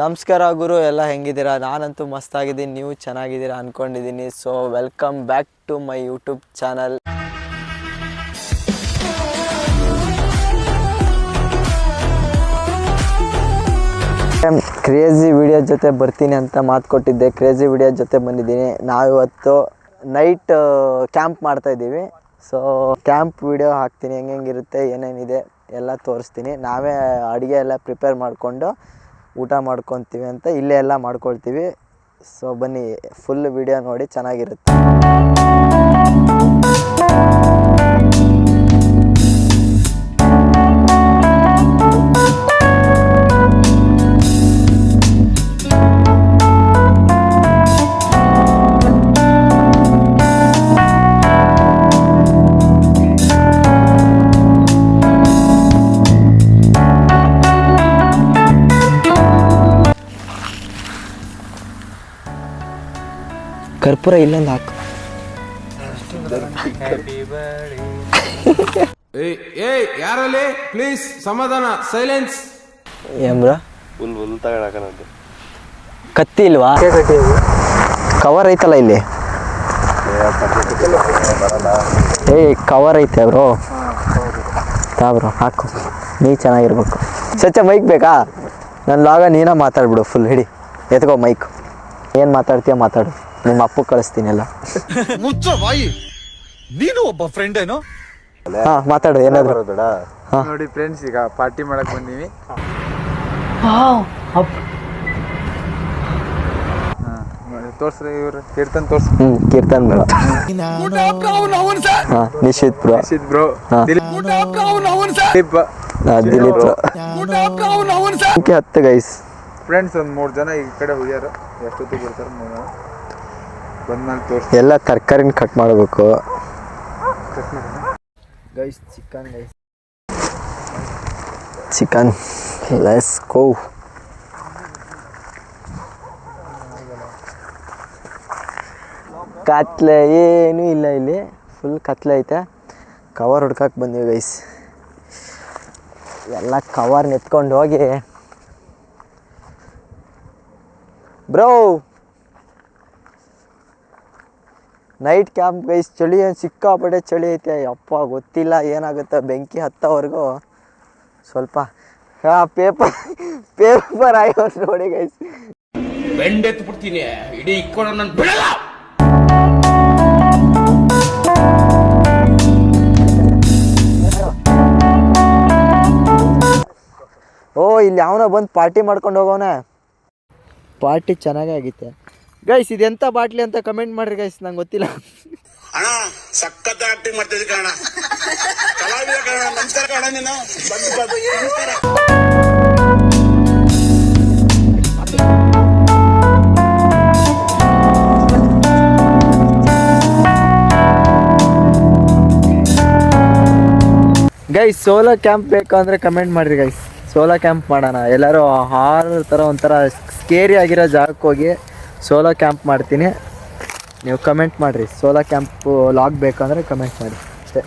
ನಮಸ್ಕಾರ ಗುರು, ಎಲ್ಲ ಹೆಂಗಿದ್ದೀರಾ? ನಾನಂತೂ ಮಸ್ತಾಗಿದ್ದೀನಿ, ನೀವು ಚೆನ್ನಾಗಿದ್ದೀರಾ ಅಂದ್ಕೊಂಡಿದ್ದೀನಿ. So welcome back to my YouTube channel. Crazy video ಜೊತೆ ಬರ್ತೀನಿ ಅಂತ ಮಾತು ಕೊಟ್ಟಿದ್ದೆ. ಕ್ರೇಜಿ ವಿಡಿಯೋ ಜೊತೆ ಬಂದಿದ್ದೀನಿ. ನಾವಿವತ್ತು ನೈಟ್ ಕ್ಯಾಂಪ್ ಮಾಡ್ತಾಯಿದ್ದೀವಿ. ಸೊ ಕ್ಯಾಂಪ್ ವಿಡಿಯೋ ಹಾಕ್ತೀನಿ, ಹೆಂಗಿರುತ್ತೆ, ಏನೇನಿದೆ ಎಲ್ಲ ತೋರಿಸ್ತೀನಿ. ನಾವೇ ಅಡುಗೆ ಎಲ್ಲ ಪ್ರಿಪೇರ್ ಮಾಡಿಕೊಂಡು ಊಟ ಮಾಡ್ಕೊತೀವಿ ಅಂತ ಇಲ್ಲೇ ಎಲ್ಲ ಮಾಡ್ಕೊಳ್ತೀವಿ. ಸೊ ಬನ್ನಿ, ಫುಲ್ ವಿಡಿಯೋ ನೋಡಿ, ಚೆನ್ನಾಗಿರುತ್ತೆ. ಕರ್ಪೂರ ಇಲ್ಲೊಂದು ಹಾಕು. ಯಾರಲ್ಲಿ ಪ್ಲೀಸ್ ಸಮಾಧಾನ, ಸೈಲೆನ್ಸ್. ಏನ್ರ ಕತ್ತಿ ಇಲ್ವಾ? ಕವರ್ ಐತಲ್ಲ ಇಲ್ಲಿ. ಕವರ್ ಐತೆ ಬ್ರೋ. ಬ್ರೋ ಹಾಕು, ನೀ ಚೆನ್ನಾಗಿರ್ಬೇಕು. ಸಚ್ಚ ಮೈಕ್ ಬೇಕಾ? ನನ್ನ ಲಾಗ ನೀನ ಮಾತಾಡ್ಬಿಡು. ಫುಲ್ ಹಿಡಿ, ಎತ್ಕೋ ಮೈಕ್. ಏನು ಮಾತಾಡ್ತೀಯ ಮಾತಾಡು, ನಿಮ್ಮ ಅಪ್ಪು ಕಳಿಸ್ತೀನಿ ಎಲ್ಲ. ಮುಚ್ಚ ಬಾಯಿ, ನೀನು ಒಬ್ಬ ಫ್ರೆಂಡ್ ಏನೋ. ಹಾ ಮಾತಾಡು, ಏನಾದ್ರು ಬೇಡ. ನೋಡಿ ಫ್ರೆಂಡ್ಸ್, ಈಗ ಪಾರ್ಟಿ ಮಾಡಕ್ ಬಂದೀವಿ. ತೋರ್ಸ್ರಿ, ಇವ್ರು ಕೀರ್ತನ್ ತೋರ್ಸ್. ಕೀರ್ತನ್ ಬೇಡ. Nishith bro. Bro Dilip bro. 10 guys friends. ಒಂದ್ 3 ಜನ ಈ ಕಡೆ ಹೋಗ್ಯಾರ. ಎಷ್ಟೊತ್ತಿಗೆ ಬರ್ತಾರ ಬಂದ್ಮೇಲೆ ತೋರ್ಸ್. ಎಲ್ಲ ತರಕಾರಿನ ಕಟ್ ಮಾಡಬೇಕು guys. Chicken guys, chicken. Let's go. ಕತ್ಲೆ ಏನೂ ಇಲ್ಲ ಇಲ್ಲಿ, ಫುಲ್ ಕತ್ಲೆ ಐತೆ. ಕವರ್ ಹುಡ್ಕಕ್ಕೆ ಬಂದೀವಿ ಗೈಸ್. ಎಲ್ಲ ಕವರ್ನ ಎತ್ಕೊಂಡು ಹೋಗಿ ಬ್ರೋ. Night camp guys. ಚಳಿ ಏನು ಸಿಕ್ಕಾಪಟ್ಟೆ ಚಳಿ ಐತೆ. ಅಪ್ಪ ಗೊತ್ತಿಲ್ಲ ಏನಾಗುತ್ತೆ. ಬೆಂಕಿ ಹತ್ತೋವರೆಗೂ ಸ್ವಲ್ಪ ಪೇಪರ್ ಆಯ್ತು ನೋಡಿ ಗೈಸ್. ಬೆಂಡೆತ್ತು ಬಿಡ್ತೀನಿ, ಇಡೀ ಇಕ್ಕೊಂಡು ನನ್ನ ಬಿಡಲ್ಲ. ಓ, ಇಲ್ಲಿ ಯಾವನೋ ಬಂದು ಪಾರ್ಟಿ ಮಾಡ್ಕೊಂಡು ಹೋಗೋಣ. ಪಾರ್ಟಿ ಚೆನ್ನಾಗೇ ಆಗಿತ್ತೆ ಗೈಸ್. ಇದೆಂಥ ಬಾಟ್ಲಿ ಅಂತ ಕಮೆಂಟ್ ಮಾಡ್ರಿ ಗೈಸ್, ನಂಗೆ ಗೊತ್ತಿಲ್ಲ. ಅಣ್ಣ ಸಖತ್ ಆಕ್ಟಿಂಗ್ ಮಾಡ್ತಿದ್ದೆ ಕಣ, ಕಲಾವಿದ ಕಣ. ನಮಸ್ಕಾರ ಕಣ, ನೀನು ಗೈಸ್. ಸೋಲೋ ಕ್ಯಾಂಪ್ ಬೇಕು ಅಂದರೆ ಕಮೆಂಟ್ ಮಾಡಿರಿ ಗೈಸ್. ಸೋಲೋ ಕ್ಯಾಂಪ್ ಮಾಡೋಣ. ಎಲ್ಲರೂ ಹಾರರ್ ಥರ ಒಂಥರ ಸ್ಕೇರಿ ಆಗಿರೋ ಜಾಗಕ್ಕೆ ಹೋಗಿ ಸೋಲೋ ಕ್ಯಾಂಪ್ ಮಾಡ್ತೀನಿ. ನೀವು ಕಮೆಂಟ್ ಮಾಡಿರಿ. ಸೋಲೋ ಕ್ಯಾಂಪು ಲಾಗ್ ಬೇಕಂದರೆ ಕಮೆಂಟ್ ಮಾಡಿ ಅಷ್ಟೇ.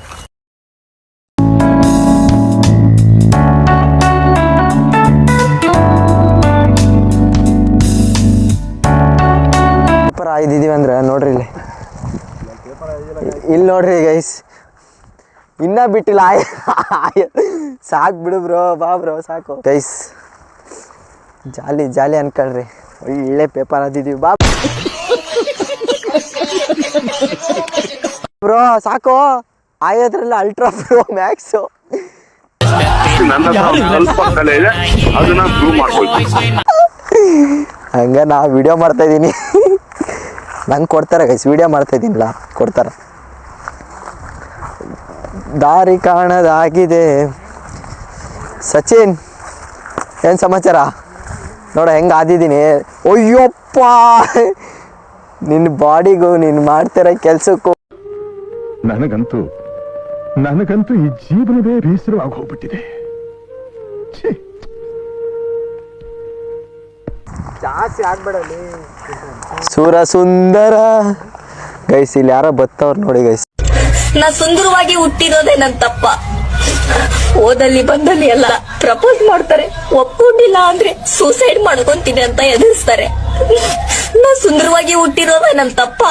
ಪೇಪರ್ ಆಯ್ದಿದ್ದೀವಿ ಅಂದರೆ ನೋಡ್ರಿ ಇಲ್ಲಿ ನೋಡ್ರಿ ಗೈಸ್. ಇನ್ನೂ ಬಿಟ್ಟಿಲ್ಲ. ಸಾಕು ಬಿಡು ಬ್ರೋ, ಬಾ ಬ್ರೋ, ಸಾಕು ಗೈಸ್. ಜಾಲಿ ಜಾಲಿ ಅನ್ಕೊಳ್ರಿ. ಒಳ್ಳೆ ಪೇಪರ್ ಆದಿದ್ದೀವಿ, ಬಾ ಬ್ರೋ. ಸಾಕು ಆಯೋದ್ರಲ್ಲ ಅಲ್ಟ್ರಾ ಪ್ರೋ ಮ್ಯಾಕ್ಸು. ಹಂಗೆ ನಾ ವಿಡಿಯೋ ಮಾಡ್ತಾಯಿದ್ದೀನಿ. ನಂಗೆ ಕೊಡ್ತಾರೆ ಗೈಸ್, ವಿಡಿಯೋ ಮಾಡ್ತಾಯಿದ್ದೀನಿಲ್ಲ, ಕೊಡ್ತಾರೆ. ದಾರಿ ಕಾಣದಾಗಿದೆ. ಸಚಿನ್, ಏನು ಸಮಾಚಾರ? ನೋಡ ಹೆಂಗೆ ಆದಿದ್ದೀನಿ. ಅಯ್ಯಪ್ಪ, ನಿನ್ನ ಬಾಡಿಗೂ ನೀನು ಮಾಡ್ತಿರೋ ಕೆಲಸಕ್ಕೂ ನನಗಂತೂ ಈ ಜೀವನವೇ ಬೇಸರವಾಗಿ ಹೋಗ್ಬಿಟ್ಟಿದೆ. ಜಾಸ್ತಿ ಆಗ್ಬೇಡಲಿ. ಸೂರ ಸುಂದರ ಗೈಸ್. ಇಲ್ಲಿ ಯಾರೋ ಬತ್ತವ್ರು ನೋಡಿ ಗೈಸ್. ನಾ ಸುಂದರವಾಗಿ ಹುಟ್ಟಿರೋದೇ ನನ್ನ ತಪ್ಪ. ಓದಲ್ಲಿ ಬಂದಲ್ಲಿ ಎಲ್ಲ ಪ್ರಪೋಸ್ ಮಾಡ್ತಾರೆ, ಒಪ್ಕೊಂಡಿಲ್ಲ ಅಂದ್ರೆ ಸೂಸೈಡ್ ಮಾಡ್ಕೊಂತೀನಿ ಅಂತ ಎದುರಿಸ್ತಾರೆ. ನಾ ಸುಂದರವಾಗಿ ಹುಟ್ಟಿರೋದ ನನ್ ತಪ್ಪ?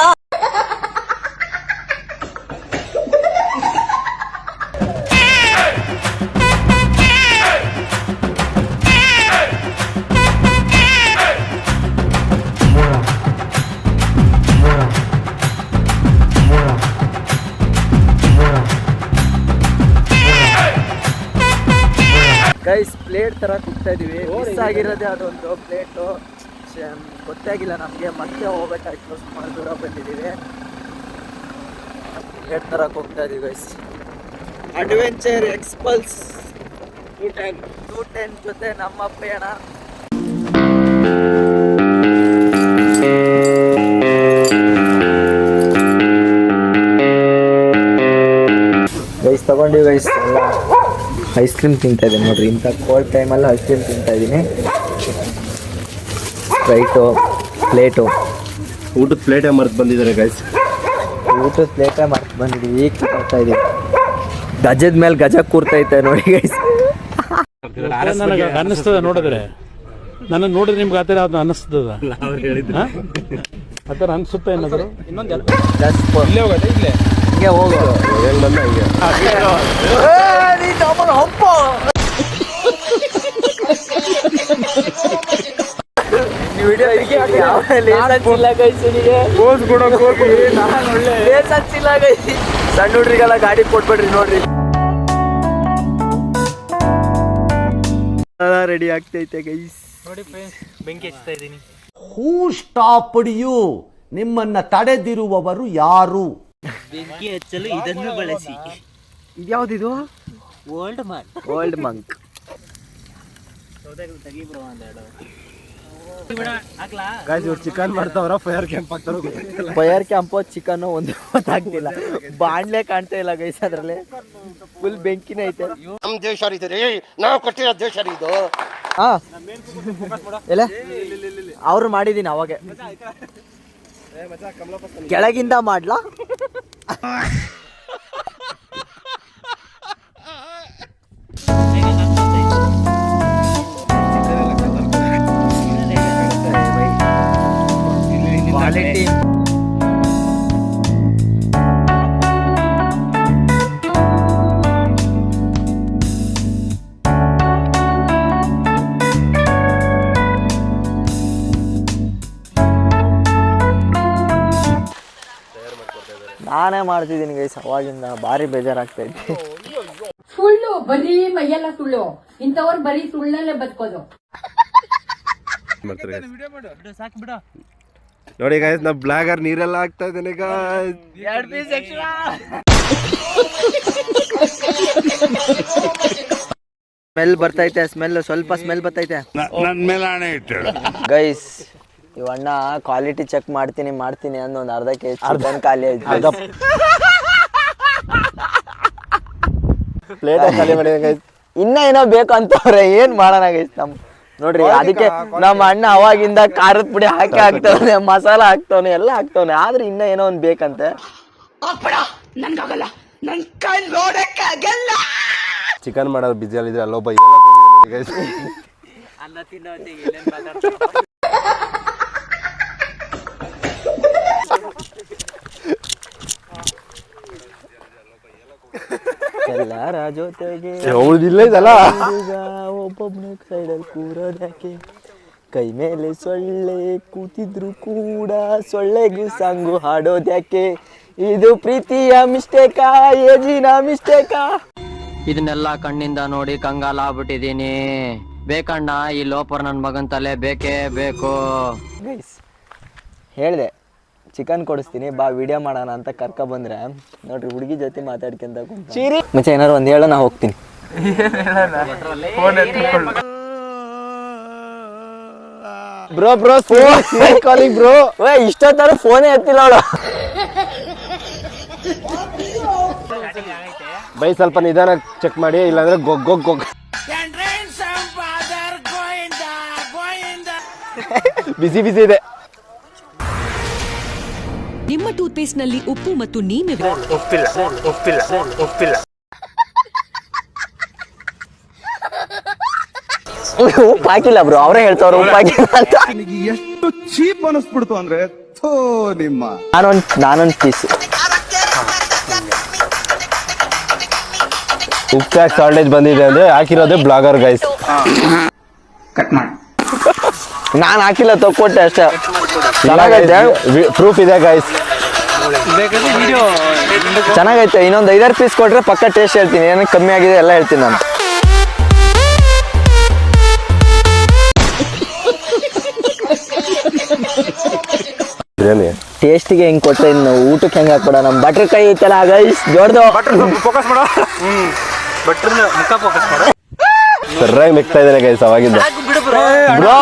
ಗೈಸ್ ಪ್ಲೇಟ್ ತರ ಹೋಗ್ತಾ ಇದೀವಿ. ಮಿಸ್ ಆಗಿರೋದೇ ಅದೊಂದು ಪ್ಲೇಟು, ಗೊತ್ತೇ ಆಗಿಲ್ಲ ನಮಗೆ. ಮತ್ತೆ ಹೋಗ್ಬೇಕಾಯ್ತು, ಸುಮಾರು ದೂರ ಬಂದಿದ್ದೀವಿ. ಪ್ಲೇಟ್ ತರ ಹೋಗ್ತಾ ಇದೀವಿ ಗೈಸ್. ಅಡ್ವೆಂಚರ್ ಎಕ್ಸ್ಪಲ್ಸ್ 210 ಜೊತೆ ನಮ್ಮ ಪಯಣ. ಗೈಸ್ ತಗೊಂಡಿವಿ ಗೈಸ್. ಎಲ್ಲ ಐಸ್ ಕ್ರೀಮ್ ತಿಂತಾ ಇದ್ದೀನಿ ನೋಡ್ರಿ. ಇಂಥ ಕೋಲ್ಡ್ ಟೈಮಲ್ಲಿ ಐಸ್ ಕ್ರೀಮ್ ತಿಂತಾ ಇದ್ದೀನಿ. ಸ್ಪ್ರೈಟು, ಪ್ಲೇಟು, ಊಟದ ಪ್ಲೇಟೇ ಮರ್ತು ಬಂದಿದ್ದಾರೆ ಗೈಸ್. ಊಟದ ಪ್ಲೇಟೇ ಮರ್ತು ಬಂದಿದ್ದೀವಿ. ಈಗ ಬರ್ತಾ ಇದ್ದೀವಿ. ಗಜದ ಮೇಲೆ ಗಜ ಕೂರ್ತೈತೆ ನೋಡಿ ಗೈಸ್. ನನಗೆ ಅನ್ನಿಸ್ತದ ನೋಡಿದ್ರೆ, ನನ್ನ ನೋಡಿದ್ರೆ ನಿಮ್ಗೆ ಆ ಥರ ಅದು ಅನ್ನಿಸ್ತದ, ಆ ಥರ ಅನ್ಸುತ್ತೆ ಏನಾದ್ರು. ಇಲ್ಲೇ ಹೋಗೋದು, ಇಲ್ಲೇ ಹಿಂಗೆ ಹೋಗು. ಸಣ್ಣ ಹುಡ್ರಿಗೆಲ್ಲ ಗಾಡಿ ಕೊಟ್ಬಿಡ್ರಿ ನೋಡ್ರಿ. ರೆಡಿ ಆಗ್ತೈತೆ ಗೈಸ್. ನೋಡಿ ಫ್ರೆಂಡ್ಸ್, ಬೆಂಕಿ ಹಚ್ತಾ ಇದ್ದೀನಿ. ಹೂ ಸ್ಟಾಪ್ಡ್ ಯು? ನಿಮ್ಮನ್ನ ತಡೆದಿರುವವರು ಯಾರು? ಬೆಂಕಿ ಹಚ್ಚಲು ಇದನ್ನು ಬಳಸಿ. ಇದ್ಯಾವ್ದಿದು? ಓಲ್ಡ್ ಮಂಕ್. ಚಿಕನ್ ಮಾಡ್ತಾವ್ರ ಫೈರ್ ಕ್ಯಾಂಪ್ ಆಗ್ತಾರ? ಫೈರ್ ಕ್ಯಾಂಪ್ ಚಿಕನ್ ಒಂದು ಗೊತ್ತಾಗ್ತಿಲ್ಲ. ಬಾಣ್ಲೆ ಕಾಣ್ತಾ ಇಲ್ಲ ಗೈಸ್, ಅದ್ರಲ್ಲಿ ಫುಲ್ ಬೆಂಕಿನೇ ಐತೆ. ನಮ್ ದೇಶ ರೀ, ನಾವು ಕೊಟ್ಟಿರೋ ದೇಶ ಇದು. ಹಾ ಎಲ್ಲ ಅವ್ರು ಮಾಡಿದೀನಿ ಅವಾಗ. ಕೆಳಗಿಂದ ಮಾಡ್ಲಾ? ಕ್ವಾಲಿಟಿ. ನಾನೇ ಮಾಡ್ತಿದ್ದೀನಿ ಗೈಸ್. ಅವಾಗಿಂದ ಭಾರಿ ಬೇಜಾರಾಗ್ತಾ ಇದ್ದೆ. ಸುಳ್ಳು, ಬರೀ ಮೈಯೆಲ್ಲ ಸುಳ್ಳು. ಇಂಥವ್ರು ಬರೀ ಸುಳ್ಳಲ್ಲೇ ಬದುಕೋದು. ನೋಡಿ ಗೈಸ್, ನಾ ಬ್ಲಾಗರ್ ನೀರೆಲ್ಲ ಆಗ್ತಾ ಇದ್ದೇನೆ ಗೈಸ್. ಸ್ಮೆಲ್ ಬರ್ತೈತೆ, ಸ್ವಲ್ಪ ಸ್ಮೆಲ್ ಬರ್ತೈತೆ ಗೈಸ್. ಇವಣ್ಣ ಕ್ವಾಲಿಟಿ ಚೆಕ್ ಮಾಡ್ತೀನಿ ಅನ್ನೋ ಒಂದು ಅರ್ಧ ಕೆಜಿ ಚಿಕನ್ ಖಾಲಿ ಆಯ್ತು. ಪ್ಲೇಟ್ ಖಾಲಿ ಮಾಡಿದೆ ಗೈಸ್. ಇನ್ನ ಏನೋ ಬೇಕು ಅಂತವ್ರೆ, ಏನ್ ಮಾಡೋಣ ಗೈಸ್. ನೋಡ್ರಿ, ಅದಕ್ಕೆ ನಮ್ಮ ಅಣ್ಣ ಅವಾಗಿಂದ ಖಾರದ ಪುಡಿ ಹಾಕ್ತವನೆ, ಮಸಾಲ ಹಾಕ್ತವನೆ, ಎಲ್ಲ ಹಾಕ್ತವನೆ. ಆದ್ರೆ ಇನ್ನ ಏನೋ ಒಂದ್ ಬೇಕಂತೆ. ಚಿಕನ್ ಮಾಡೋದು ಬಿಸಿಯಲ್ಲಿದ್ರೆ ಅಲ್ಲೊಬ್ಬ ಎಲ್ಲ ನೋಡಿ ಗೈಸ್. ಎಲ್ಲರ ಜೊತೆಗೆ ಹೌದಿಲ್ಲ ಇದಲ್ಲ, ಒಬ್ಬೊಬ್ಬನ ಸೈಡಲ್ಲಿ ಕೂರೋದ್ಯಾಕೆ? ಕೈ ಮೇಲೆ ಸೊಳ್ಳೆ ಕೂತಿದ್ರು ಕೂಡ ಸೊಳ್ಳೆಗೂ ಸಾಂಗು ಹಾಡೋದ್ಯಾಕೆ? ಇದು ಪ್ರೀತಿಯ ಮಿಸ್ಟೇಕಾ, ಏಜಿನ ಮಿಸ್ಟೇಕಾ? ಇದನ್ನೆಲ್ಲ ಕಣ್ಣಿಂದ ನೋಡಿ ಕಂಗಾಲಾಗ್ಬಿಟ್ಟಿದೀನಿ. ಬೇಕಣ್ಣ, ಈ ಲೋಪರ್ ನನ್ನ ಮಗನ್ ತಲೆ ಬೇಕೇ ಬೇಕು. ಗೈಸ್ ಹೇಳಿದೆ ಚಿಕನ್ ಕೊಡಿಸ್ತೀನಿ ಬಾ ವಿಡಿಯೋ ಮಾಡೋಣ ಅಂತ ಕರ್ಕ ಬಂದ್ರೆ ನೋಡ್ರಿ, ಹುಡುಗಿ ಜೊತೆ ಮಾತಾಡ್ಕೊಂತ ಮುಂಚೆ ಏನಾರು ಒಂದ್ ಹೇಳೋ, ನಾ ಹೋಗ್ತೀನಿ. Bro calling bro. ಇಷ್ಟೊತ್ತಾರು ಫೋನೇ ಎತ್ತಿಲ್ಲ ಅವಳು. ಬೈ ಸ್ವಲ್ಪ ನಿಧಾನ ಚೆಕ್ ಮಾಡಿ, ಇಲ್ಲಾಂದ್ರೆ ಗೊಗ್ ಬಿಸಿ ಇದೆ. ನಿಮ್ಮ ಟೂತ್ ಪೇಸ್ಟ್ ನಲ್ಲಿ ಉಪ್ಪು ಮತ್ತು ನೀಮ್ ಉಪ್ಪಿಲ್ಲ. ಉಪ್ಪು ಹಾಕಿಲ್ಲ ಬ್ರೋ, ಅವರೇ ಹೇಳ್ತಾವ್ರು ಉಪ್ಪು ಹಾಕಿಲ್ಲ ಅಂತ. ಎಷ್ಟು ಚೀಪ್ ಅನಿಸ್ಬಿಡ್ತು ಅಂದ್ರೆ ಥೋ ನಿಮ್ಮ ನಾನೊಂದು ಪೀಸ್ ಉಪ್ಪು ಯಾಕೆ ಶಾರ್ಟೇಜ್ ಬಂದಿದೆ ಅಂದ್ರೆ ಹಾಕಿರೋದೇ ಬ್ಲಾಗರ್ ಗೈಸ್. ನಾನು ಹಾಕಿಲ್ಲ, ತಕ್ಕೊಟ್ಟೆ ಅಷ್ಟೇ. ಚೆನ್ನಾಗೈತೆ, ಪ್ರೂಫ್ ಇದೆ ಗೈಸ್. ಚೆನ್ನಾಗೈತೆ. ಇನ್ನೊಂದು 5-6 ಪೀಸ್ ಕೊಟ್ರೆ ಪಕ್ಕ ಟೇಸ್ಟ್ ಹೇಳ್ತೀನಿ, ಏನಕ್ಕೆ ಕಮ್ಮಿ ಆಗಿದೆ ಎಲ್ಲ ಹೇಳ್ತೀನಿ ನಾನು. ಬಿರಿಯಾನಿ ಟೇಸ್ಟಿಗೆ ಹೆಂಗ್ ಕೊಟ್ರೆ ಇನ್ನು ಊಟಕ್ಕೆ ಹೆಂಗೆ ಹಾಕ್ಬಿಡ. ನಮ್ಮ ಬಟ್ರ್ ಕೈ ಐತಲ್ಲ ಗೈಸ್, ದೊಡ್ಡದು ಸರಿಯಾಗಿ ಮಿಕ್ತಾ ಇದ್ದಾನೆ ಗೈಸ್ ಅವಾಗಿಂದ. ಬ್ರೋ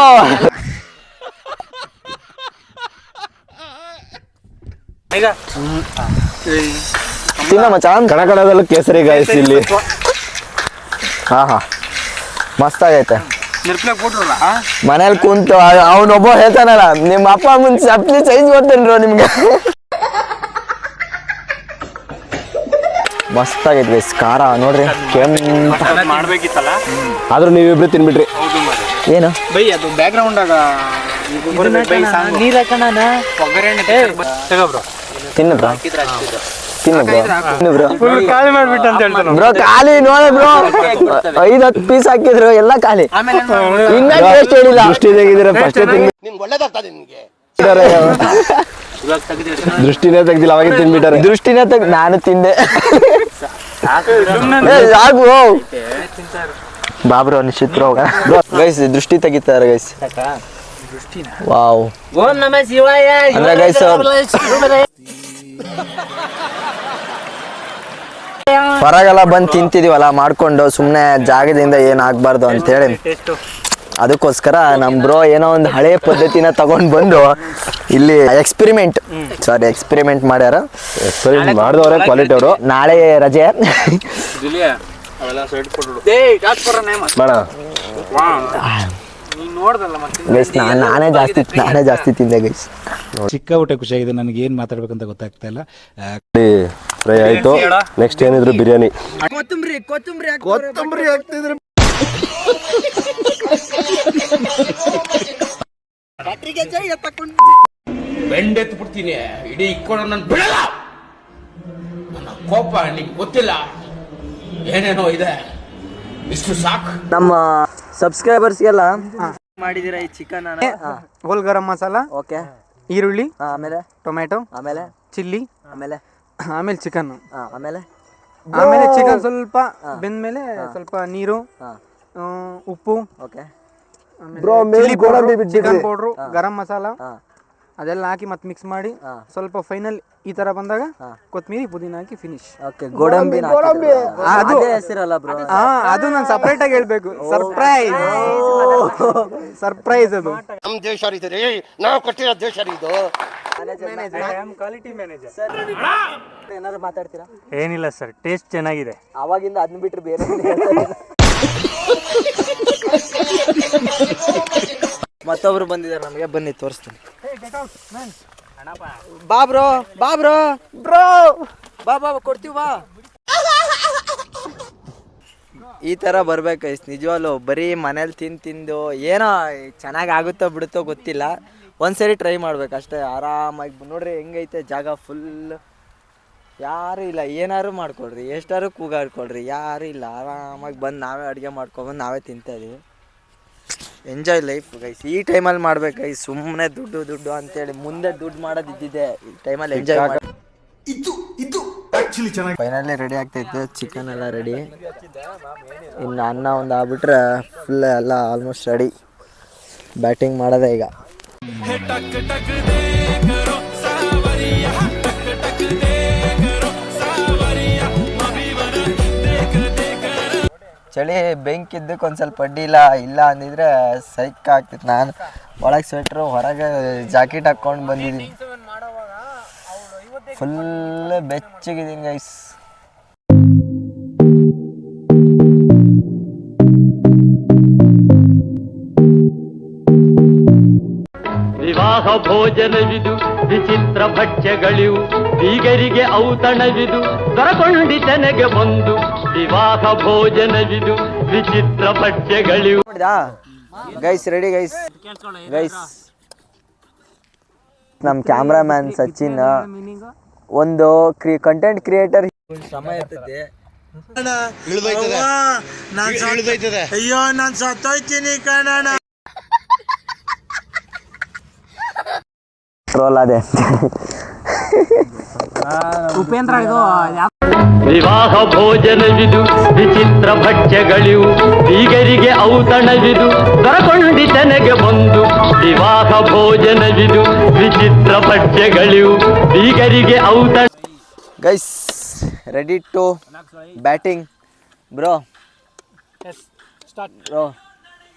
ತಿನ್ನ ಮಚ್ಚ. ಕಣಕಣದಲ್ಲೂ ಕೇಸರಿ ಗೈಸ್ ಇಲ್ಲಿ. ಹಾ ಮಸ್ತ್ ಆಗೈತೆ. ಮನೇಲಿ ಕುಂತು ಅವನೊಬ್ಬ ಹೇಳ್ತಾನಲ್ಲ, ನಿಮ್ಮ ಅಪ್ಪ ಅಮ್ಮನ ಚಪ್ಲಿ ಸೈಜ್ ಕೊಡ್ತೇನ್ರೋ ನಿಮ್ಗೆ. ಮಸ್ತ್ ಆಗೈತೆ ಗೈಸ್, ಖಾರ ನೋಡ್ರಿ ಮಾಡ್ಬೇಕಿತ್ತಲ್ಲ. ಆದ್ರೂ ನೀವಿಬ್ರು ತಿನ್ಬಿಟ್ರಿ. ಏನು ಬೈ ಅದು ಬ್ಯಾಕ್ ಗ್ರೌಂಡ್ ಆಗ ನೀರ್ ಹಾಕೋಣ ಬ್ರೋ. ತಿನ್ನು ಬ್ರೋ, ತಿನ್ನು ಬ್ರೋ, ತಿನ್ನು ಬ್ರೋ. ಖಾಲಿ ಮಾಡ್ಬಿಟ್ಟು ಅಂತ ಹೇಳ್ತಾನೆ ಬ್ರೋ ಖಾಲಿ ನೋಡ ಬ್ರೋ, 5-10 ಪೀಸ್ ಹಾಕಿದ್ರು ಎಲ್ಲ ಖಾಲಿ. ಇನ್ನ ಟೇಸ್ಟ್ ಹೇಳಿಲ್ಲ. ದೃಷ್ಟಿ ತೆಗಿದಿರ ಫಸ್ಟ್ ದೃಷ್ಟಿನೇ ತೆಗ್ದಿಲ್ಲ, ಅವಾಗೆ ತಿನ್ಬಿಟ್ಟಾರೆ. ದೃಷ್ಟಿನೇ ನಾನು ತಿಂದೆ. ಯಾಕು ಬಾಬ್ರೋ ನಿಶ್ಚಿತ್ ಹೋಗ ಗೈಸ್, ದೃಷ್ಟಿ ತೆಗಿತಾರೆ ಗೈಸ್. ವಾವ್, ಅಂದ್ರೆ ಗೈಸ್ ಹೊರಗೆಲ್ಲ ಬಂದು ತಿಂತಿದೀವಲ್ಲ ಮಾಡ್ಕೊಂಡು, ಸುಮ್ಮನೆ ಜಾಗದಿಂದ ಏನಾಗಬಾರ್ದು ಅಂತೇಳಿ ಅದಕ್ಕೋಸ್ಕರ ನಮ್ಮ ಬ್ರೋ ಏನೋ ಒಂದು ಹಳೆ ಪದ್ಧತಿನ ತಗೊಂಡು ಬಂದು ಇಲ್ಲಿ ಎಕ್ಸ್ಪೆರಿಮೆಂಟ್ ಮಾಡ್ಯಾರ. ಮಾಡಿದವ್ರೆ ಕ್ವಾಲಿಟಿ ಅವರು. ನಾಳೆ ರಜೆ ಗೈಸ್. ನಾನೇ ಜಾಸ್ತಿ ತಿಂದೆ ಗೈಸ್. ಸಿಕ್ಕಾಬಿಟ್ಟೆ ಖುಷಿಯಾಗಿದೆ. ನನಗೆ ಏನ್ ಮಾತಾಡ್ಬೇಕಂತ ಗೊತ್ತಾಗ್ತಾ ಇಲ್ಲ. ಫ್ರೈ ಆಯ್ತು. ನೆಕ್ಸ್ಟ್ ಏನಿದ್ರು ಬಿರಿಯಾನಿ. ಕೊತ್ತಂಬರಿ ಹಾಕ್ತಿದ್ರೆ ಬೆಂಡೆತ್ತು ಬಿಡ್ತೀನಿ, ಇಡೀ ಇಕ್ಕೊಂಡು ನನ್ನ ಬಿಡಲ್ಲ. ನನ್ನ ಕೋಪ ನಿಂಗೆ ಗೊತ್ತಿಲ್ಲ, ಏನೇನೋ ಇದೆ, ಇಷ್ಟು ಸಾಕು. ನಮ್ಮ ಸಬ್ಸ್ಕ್ರೈಬರ್ಸ್ಗೆಲ್ಲ ಮಾಡಿದಿರ ಈ chicken hole garam masala, okay, ಈರುಳ್ಳಿ, ಆಮೇಲೆ ಟೊಮೆಟೊ, ಆಮೇಲೆ ಚಿಲ್ಲಿ, ಆಮೇಲೆ ಆಮೇಲೆ ಚಿಕನ್, ಆಮೇಲೆ ಚಿಕನ್ ಸ್ವಲ್ಪ ಬೆಂದ್ಮೇಲೆ ಸ್ವಲ್ಪ ನೀರು, ಉಪ್ಪು, okay, chicken powder, garam masala ಅದೆಲ್ಲ ಹಾಕಿ ಮತ್ತೆ ಮಿಕ್ಸ್ ಮಾಡಿ ಸ್ವಲ್ಪ ಫೈನಲ್ ಈ ತರ ಬಂದಾಗ ಕೊತ್ತಂಬರಿ ಪುದೀನ ಹಾಕಿ ಫಿನಿಶ್. ಓಕೆ, ಗೋಡಂಬಿ ಅದು ಹೆಸರಲ್ಲ ಬ್ರೋ, ಅದು ನಾನು ಸಪರೇಟ್ ಆಗಿ ಹೇಳ್ಬೇಕು. ಸರ್ಪ್ರೈಸ್ ಅದು. ನಮ್ ದೇಶ ನಾವು ಕೊಟ್ಟಿರೋ ದೇಶ ಇದು. Quality manager. ಏನಾದ್ರು ಮಾತಾಡ್ತೀರಾ? ಏನಿಲ್ಲ ಸರ್, ಟೇಸ್ಟ್ ಚೆನ್ನಾಗಿದೆ. ಅವಾಗಿಂದ ಅದನ್ನ ಬಿಟ್ರೆ ಬೇರೆ ಮತ್ತೊಬ್ರು ಬಂದಿದ್ದಾರೆ ನಮಗೆ, ಬನ್ನಿ ತೋರಿಸ್ತೀನಿ. ಬಾ ಬ್ರೋ ಬಾ ಕೊಡ್ತೀವಿ ಬಾ. ಈ ತರ ಬರ್ಬೇಕು ಗೈಸ್, ನಿಜವಾಗ್ಲು ಬರೀ ಮನೇಲಿ ತಿಂದು ಏನೋ ಚೆನ್ನಾಗಿ ಆಗುತ್ತೋ ಬಿಡುತ್ತೋ ಗೊತ್ತಿಲ್ಲ, ಒಂದ್ಸರಿ ಟ್ರೈ ಮಾಡ್ಬೇಕು ಅಷ್ಟೇ. ಆರಾಮಾಗಿ ನೋಡ್ರಿ ಹೆಂಗೈತೆ ಜಾಗ, ಫುಲ್ ಯಾರು ಇಲ್ಲ. ಏನಾರು ಮಾಡ್ಕೊಳ್ರಿ, ಎಷ್ಟಾರು ಕೂಗಾಡ್ಕೊಳ್ರಿ, ಯಾರು ಇಲ್ಲ. ಆರಾಮಾಗಿ ಬಂದು ನಾವೇ ಅಡುಗೆ ಮಾಡ್ಕೊಬಂದು ನಾವೇ ತಿಂತಾ ಇದೀವಿ. Enjoy life guys. ಈ ಟೈಮಲ್ಲಿ ಮಾಡ್ಬೇಕು ಗೈಸ್, ಸುಮ್ಮನೆ ದುಡ್ಡು ಅಂತೇಳಿ ಮುಂದೆ ದುಡ್ಡು ಮಾಡೋದು ಇದ್ದಿದೆ. ಈ ಟೈಮಲ್ಲಿ ಎಂಜಾಯ್ ಮಾಡಿ. ಫೈನಲಿ ರೆಡಿ ಆಗ್ತೈತೆ, ಚಿಕನ್ ಎಲ್ಲ ರೆಡಿ. ಇನ್ನು ಅನ್ನ ಒಂದು ಆಗ್ಬಿಟ್ರೆ ಫುಲ್ ಎಲ್ಲ ಆಲ್ಮೋಸ್ಟ್ ರೆಡಿ. ಬ್ಯಾಟಿಂಗ್ ಮಾಡೋದೇ ಈಗ. ಚಳಿ ಬೆಂಕಿದ್ದಕ್ಕೆ ಒಂದು ಸ್ವಲ್ಪ ಅಡ್ಡಿ ಇಲ್ಲ ಅಂದಿದ್ರೆ ಸೈಕ್ ಆಗ್ತಿತ್ತು. ನಾನು ಒಳಗೆ ಸ್ವೆಟ್ರು, ಹೊರಗೆ ಜಾಕೆಟ್ ಹಾಕ್ಕೊಂಡು ಬಂದಿದ್ದೀನಿ. ಫುಲ್ ಬೆಚ್ಚಗಿದ್ದೀನಿ ಗೈಸ್. ವಿವಾಹ ಭೋಜನವಿದು, ವಿಚಿತ್ರ ಭಕ್ಷ್ಯಗಳಿವು, ಬೀಗರಿಗೆ ಔತಣವಿದು, ದೊರಕೊಂಡಿತನೆಗೆ ಬಂದು. ವಿವಾಹ ಭೋಜನವಿದು, ವಿಚಿತ್ರ ಭಕ್ಷ್ಯಗಳಿವು. ಗೈಸ್ ರೆಡಿ ಗೈಸ್ ನಮ್ಮ ಕ್ಯಾಮ್ರಾಮ್ಯಾನ್ ಸಚಿನ್ ಒಂದು ಕಂಟೆಂಟ್ ಕ್ರಿಯೇಟರ್ ಶ್ರಮ ಇರ್ತೈತೆ. ಅಯ್ಯೋ ನಾನು ಸತ್ತೋಯ್ತೀನಿ ಕಣಣ್ಣ. ಟ್ರೋಲ್ ಅದೇ ಉಪೇಂದ್ರ ಇದು ವಿವಾಹ ಭೋಜನವಿದು ವಿಚಿತ್ರ ಭಕ್ಷ್ಯಗಳಿವು ಬೀಗರಿಗೆ ಔತಣವಿದು ದೊರಕೊಂಡಿತನೆಗೆ ಬಂದು ವಿವಾಹ ಭೋಜನವಿದು ವಿಚಿತ್ರ ಭಕ್ಷ್ಯಗಳಿವು ಬೀಗರಿಗೆ ಔತಣ. Guys ready to batting bro bro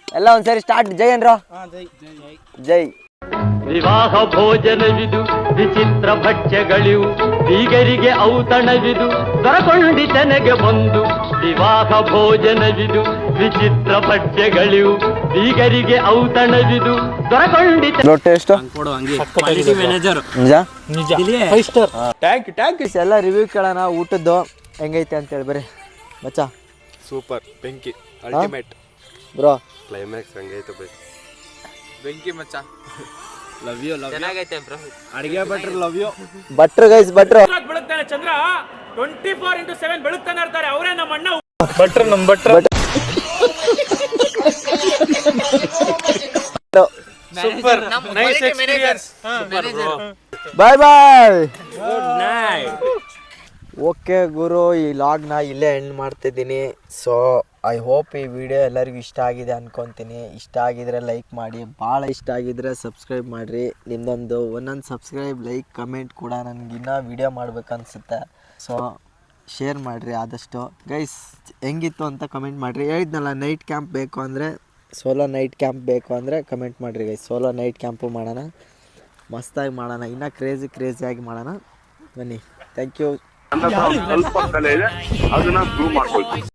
ಎಲ್ಲ ಒಂದ್ಸರಿ ಸ್ಟಾರ್ಟ್. ಜೈ ಅನ್ರೋ ಜೈ. ವಿವಾಹ ಭೋಜನವಿದು ವಿಚಿತ್ರ ಭಕ್ಷ್ಯಗಳಿವು ಬೀಗರಿಗೆ ಔತಣವಿದು ದೊರಕೊಂಡಿತನೆಗೆ ಬಂದು ವಿವಾಹ ಭೋಜನವಿದು ವಿಚಿತ್ರ ಭಕ್ಷ್ಯಗಳಿವು ಬೀಗರಿಗೆ ಔತಣವಿದು ದೊರಕೊಂಡಿತ. ರೊಟ್ಟೆ ಎಷ್ಟು ನಿಜ ಎಲ್ಲ ರಿವ್ಯೂ ಕೇಳೋಣ ಊಟದ್ದು ಹೆಂಗೈತೆ ಅಂತೇಳಿ ಬರ್ರಿ ಮಚ್ಚ. ಸೂಪರ್ ಬೆಂಕಿ ಅಲ್ಟಿಮೇಟ್ ಬ್ರೋ ಕ್ಲೈಮ್ಯಾಕ್ಸ್ ಹಂಗೈತೆ ಬೈ ಬೆಂಕಿ ಮಚ್ಚ. ಲವ್ ಯು ಚೆನ್ನಾಗೈತೆ ಬ್ರೋ ಅಡಿಗೆ ಭಟ್ರು ಲವ್ ಯು ಭಟ್ರು ಗೈಸ್ ಭಟ್ರು ಬೆಳಗ್ತಾನೆ ಚಂದ್ರ 24/7 ಬೆಳಗ್ತಾನೆ ಇರ್ತಾರೆ ಅವರೇ ನಮ್ಮ ಅಣ್ಣ ಭಟ್ರು ನಮ್ಮ ಭಟ್ರು. Super nice experience bye bye. Good night. Okay ಗುರು, ಈ ಲಾಗ್ನ ಇಲ್ಲೇ ಎಂಡ್ ಮಾಡ್ತಿದ್ದೀನಿ. ಸೊ ಐ ಹೋಪ್ ಈ ವಿಡಿಯೋ ಎಲ್ಲರಿಗೂ ಇಷ್ಟ ಆಗಿದೆ ಅನ್ಕೊತೀನಿ. ಇಷ್ಟ ಆಗಿದ್ರೆ ಲೈಕ್ ಮಾಡಿ, ಭಾಳ ಇಷ್ಟ ಆಗಿದ್ರೆ ಸಬ್ಸ್ಕ್ರೈಬ್ ಮಾಡಿರಿ. ನಿಮ್ಮದೊಂದು ಒಂದೊಂದು ಸಬ್ಸ್ಕ್ರೈಬ್ ಲೈಕ್ ಕಮೆಂಟ್ ಕೂಡ ನನಗಿನ್ನೂ ವಿಡಿಯೋ ಮಾಡ್ಬೇಕನ್ಸುತ್ತೆ. ಸೊ ಶೇರ್ ಮಾಡಿರಿ ಆದಷ್ಟು. ಗೈಸ್ ಹೆಂಗಿತ್ತು ಅಂತ ಕಮೆಂಟ್ ಮಾಡಿರಿ. ಹೇಳಿದ್ನಲ್ಲ ನೈಟ್ ಕ್ಯಾಂಪ್ ಬೇಕು ಅಂದರೆ, ಸೋಲೋ ನೈಟ್ ಕ್ಯಾಂಪ್ ಬೇಕು ಅಂದರೆ ಕಮೆಂಟ್ ಮಾಡಿರಿ ಗೈಸ್. ಸೋಲೋ ನೈಟ್ ಕ್ಯಾಂಪು ಮಾಡೋಣ, ಮಸ್ತಾಗಿ ಮಾಡೋಣ, ಇನ್ನೂ ಕ್ರೇಜಿಯಾಗಿ ಮಾಡೋಣ. ಬನ್ನಿ, ಥ್ಯಾಂಕ್ ಯು. ಸ್ವಲ್ಪ ಕಲೆ ಇದೆ, ಅದನ್ನ ಪ್ರೂವ್ ಮಾಡ್ಕೊಳ್ತೀನಿ.